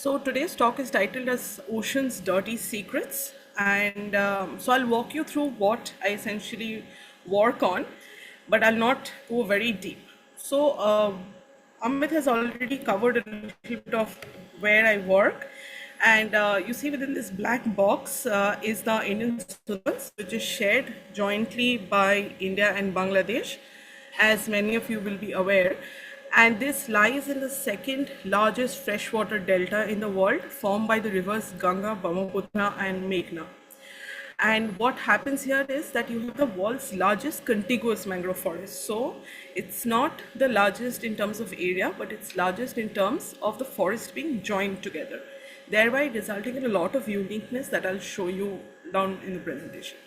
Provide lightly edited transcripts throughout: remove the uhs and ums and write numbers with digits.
So today's talk is titled as Ocean's Dirty Secrets. And so I'll walk you through what I essentially work on, but I'll not go very deep. So Amit has already covered a little bit of where I work. And you see within this black box is the Indian Sundarbans, which is shared jointly by India and Bangladesh, as many of you will be aware. And this lies in the second largest freshwater delta in the world, formed by the rivers Ganga, Brahmaputra, and Meghna. And what happens here is that you have the world's largest contiguous mangrove forest. So it's not the largest in terms of area, but it's largest in terms of the forest being joined together, thereby resulting in a lot of uniqueness that I'll show you down in the presentation.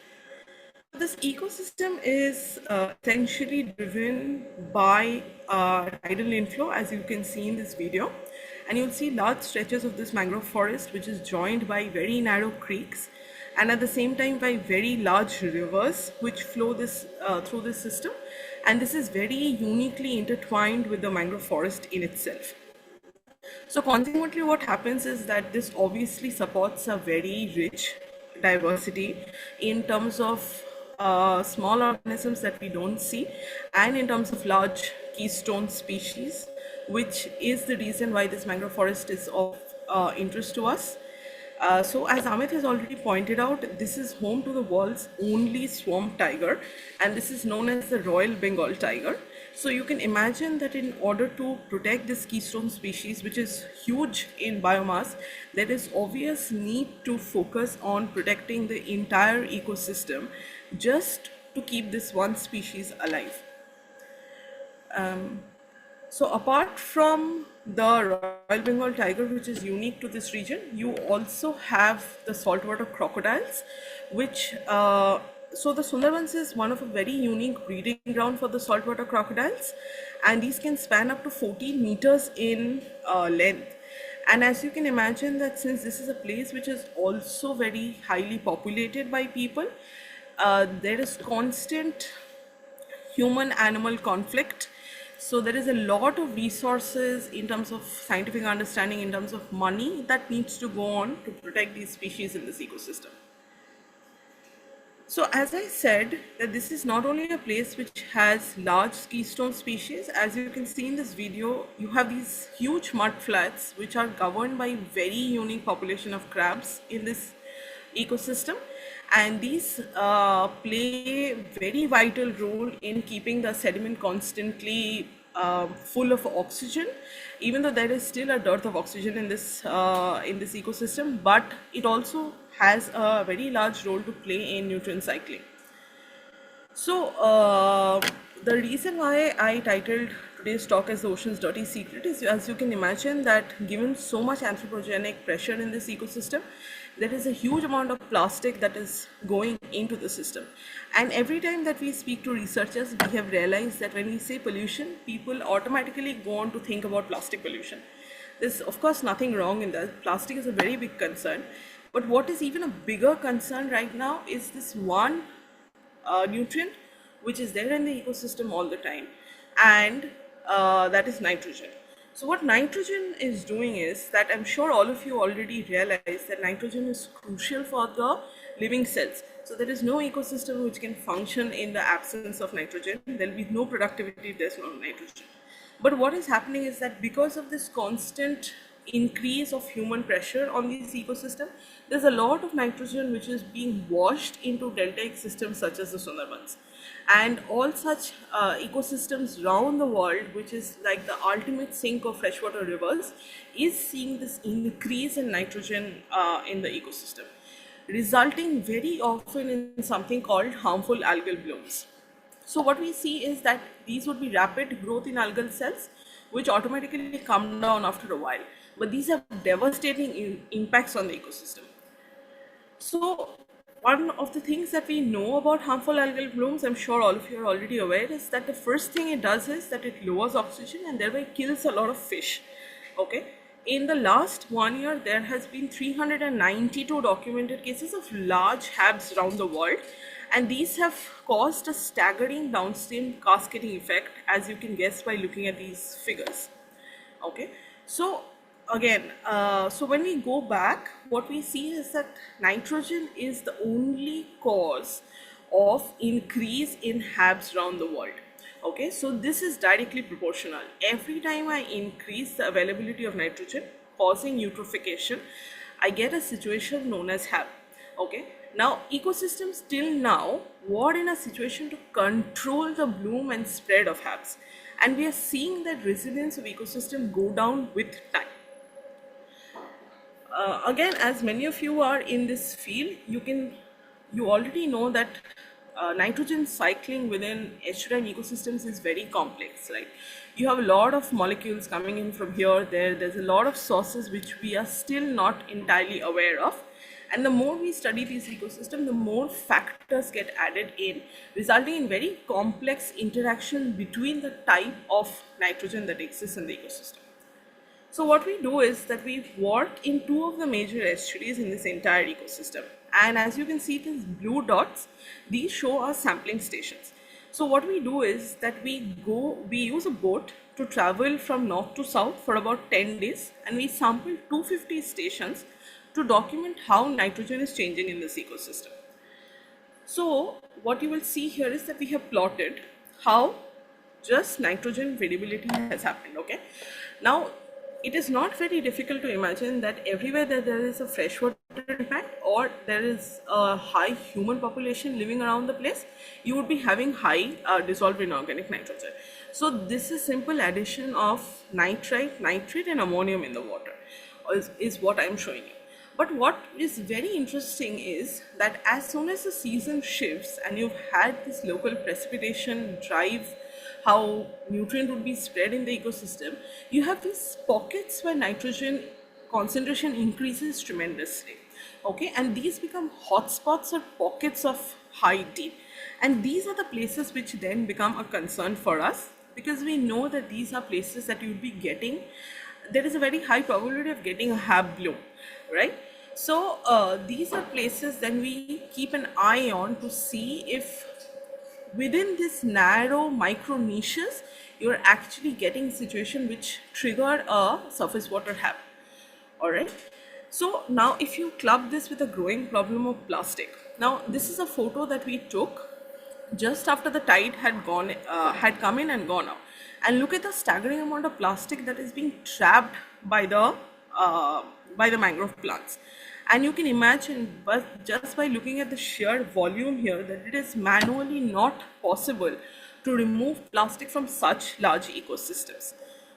This ecosystem is essentially driven by tidal inflow, as you can see in this video. And you'll see large stretches of this mangrove forest, which is joined by very narrow creeks, and at the same time by very large rivers, which flow through this system. And this is very uniquely intertwined with the mangrove forest in itself. So consequently, what happens is that this obviously supports a very rich diversity in terms of small organisms that we don't see, and in terms of large keystone species, which is the reason why this mangrove forest is of interest to us. So as Amit has already pointed out, this is home to the world's only swamp tiger, and this is known as the Royal Bengal tiger. So you can imagine that in order to protect this keystone species, which is huge in biomass, there is obvious need to focus on protecting the entire ecosystem just to keep this one species alive. So apart from the Royal Bengal tiger, which is unique to this region, you also have the saltwater crocodiles, which so the Sundarbans is one of a very unique breeding ground for the saltwater crocodiles, and these can span up to 14 meters in length. And as you can imagine, that since this is a place which is also very highly populated by people, there is constant human-animal conflict. So there is a lot of resources in terms of scientific understanding, in terms of money that needs to go on to protect these species in this ecosystem. So as I said, that this is not only a place which has large keystone species. As you can see in this video, you have these huge mud flats which are governed by very unique population of crabs in this ecosystem, and these play very vital role in keeping the sediment constantly full of oxygen, even though there is still a dearth of oxygen in this ecosystem, but it also has a very large role to play in nutrient cycling. So the reason why I titled today's talk as the Ocean's Dirty Secret is, as you can imagine, that given so much anthropogenic pressure in this ecosystem, there is a huge amount of plastic that is going into the system. And every time that we speak to researchers, we have realized that when we say pollution, people automatically go on to think about plastic pollution. There's of course nothing wrong in that. Plastic is a very big concern. But what is even a bigger concern right now is this one nutrient which is there in the ecosystem all the time, and that is nitrogen. So what nitrogen is doing is that, I'm sure all of you already realize that nitrogen is crucial for the living cells. So there is no ecosystem which can function in the absence of nitrogen. There will be no productivity if there's no nitrogen. But what is happening is that because of this constant increase of human pressure on this ecosystem, there's a lot of nitrogen which is being washed into deltaic systems such as the Sundarbans. And all such ecosystems around the world, which is like the ultimate sink of freshwater rivers, is seeing this increase in nitrogen in the ecosystem, resulting very often in something called harmful algal blooms. So what we see is that these would be rapid growth in algal cells, which automatically come down after a while. But these have devastating impacts on the ecosystem. So one of the things that we know about harmful algal blooms, I'm sure all of you are already aware, is that the first thing it does is that it lowers oxygen and thereby kills a lot of fish. Okay. In the last 1 year, there has been 392 documented cases of large HABs around the world, and these have caused a staggering downstream cascading effect, as you can guess by looking at these figures. Okay, so again, so when we go back, what we see is that nitrogen is the only cause of increase in HABs around the world. Okay, so this is directly proportional. Every time I increase the availability of nitrogen, causing eutrophication, I get a situation known as HAB. Okay, now ecosystems till now were in a situation to control the bloom and spread of HABs, and we are seeing that resilience of ecosystem go down with time. Again, as many of you are in this field, you already know that nitrogen cycling within estuarine ecosystems is very complex, right? You have a lot of molecules coming in from here, there's a lot of sources which we are still not entirely aware of. And the more we study these ecosystems, the more factors get added in, resulting in very complex interaction between the type of nitrogen that exists in the ecosystem. So what we do is that we work in two of the major estuaries in this entire ecosystem. And as you can see, these blue dots, these show our sampling stations. So what we do is that we use a boat to travel from north to south for about 10 days, and we sample 250 stations to document how nitrogen is changing in this ecosystem. So what you will see here is that we have plotted how just nitrogen variability has happened. Okay, now it is not very difficult to imagine that everywhere that there is a freshwater impact or there is a high human population living around the place, you would be having high dissolved inorganic nitrogen. So this is simple addition of nitrite, nitrate and ammonium in the water is what I am showing you. But what is very interesting is that as soon as the season shifts and you've had this local precipitation drive how nutrient would be spread in the ecosystem, you have these pockets where nitrogen concentration increases tremendously. Okay, and these become hotspots or pockets of high D. And these are the places which then become a concern for us, because we know that these are places that you'll be getting, there is a very high probability of getting a HAB bloom, right? So these are places then we keep an eye on to see if within this narrow micro niches, you're actually getting situation which trigger a surface water HAB. All right. So now if you club this with a growing problem of plastic, now this is a photo that we took just after the tide had come in and gone out, and look at the staggering amount of plastic that is being trapped by the mangrove plants. And you can imagine, but just by looking at the sheer volume here, that it is manually not possible to remove plastic from such large ecosystems.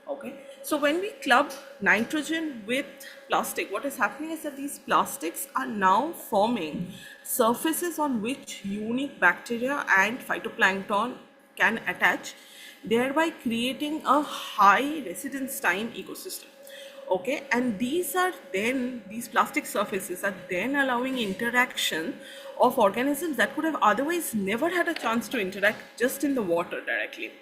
Okay, so when we club nitrogen with plastic, what is happening is that these plastics are now forming surfaces on which unique bacteria and phytoplankton can attach, thereby creating a high residence time ecosystem. Okay, and these plastic surfaces are then allowing interaction of organisms that would have otherwise never had a chance to interact just in the water directly.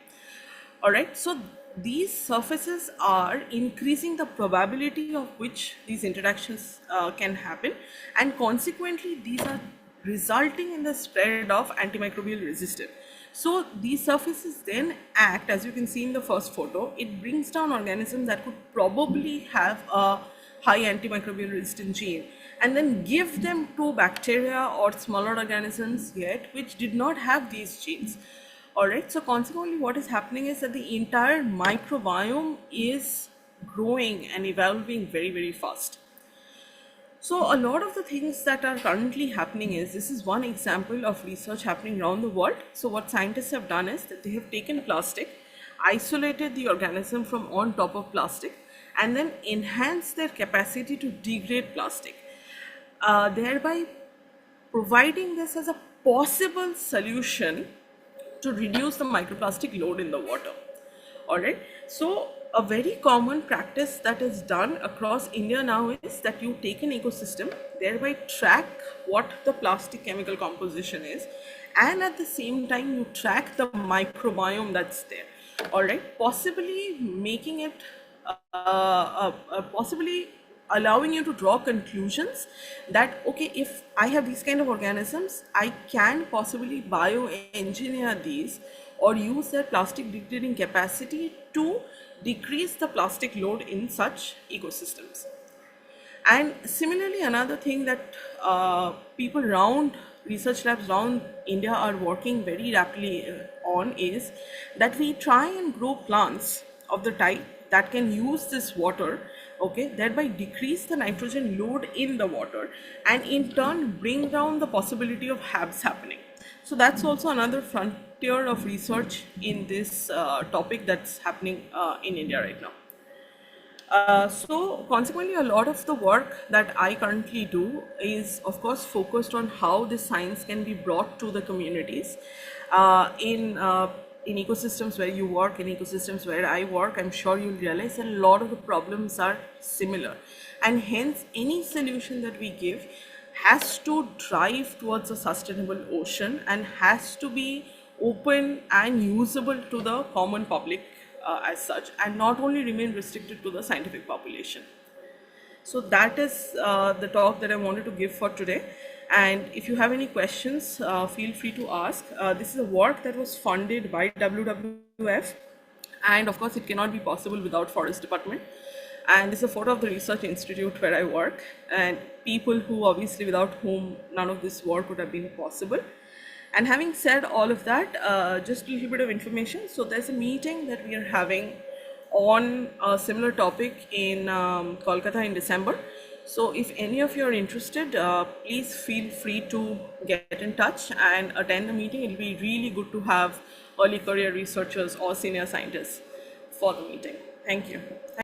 All right, so these surfaces are increasing the probability of which these interactions can happen, and consequently these are resulting in the spread of antimicrobial resistance. So these surfaces then act, as you can see in the first photo, it brings down organisms that could probably have a high antimicrobial resistant gene and then give them to bacteria or smaller organisms yet which did not have these genes. Alright, so consequently what is happening is that the entire microbiome is growing and evolving very, very fast. So a lot of the things that are currently happening is, this is one example of research happening around the world. So what scientists have done is that they have taken plastic, isolated the organism from on top of plastic, and then enhanced their capacity to degrade plastic, thereby providing this as a possible solution to reduce the microplastic load in the water. All right, so a very common practice that is done across India now is that you take an ecosystem, thereby track what the plastic chemical composition is, and at the same time you track the microbiome that's there. All right, possibly making it possibly allowing you to draw conclusions that, okay, if I have these kind of organisms, I can possibly bioengineer these or use their plastic degrading capacity to decrease the plastic load in such ecosystems. And similarly, another thing that people around research labs around India are working very rapidly on is that we try and grow plants of the type that can use this water, okay, thereby decrease the nitrogen load in the water and in turn bring down the possibility of HABs happening. So that's also another frontier of research in this topic that's happening in India right now. So consequently, a lot of the work that I currently do is, of course, focused on how this science can be brought to the communities in ecosystems where you work, in ecosystems where I work. I'm sure you'll realize a lot of the problems are similar, and hence any solution that we give has to drive towards a sustainable ocean and has to be open and usable to the common public as such, and not only remain restricted to the scientific population. So that is the talk that I wanted to give for today. And if you have any questions, feel free to ask. This is a work that was funded by WWF, and of course it cannot be possible without Forest Department. And this is a photo of the research institute where I work, and people who obviously without whom none of this work would have been possible. And having said all of that, just a little bit of information. So there's a meeting that we are having on a similar topic in Kolkata in December. So if any of you are interested, please feel free to get in touch and attend the meeting. It'll be really good to have early career researchers or senior scientists for the meeting. Thank you.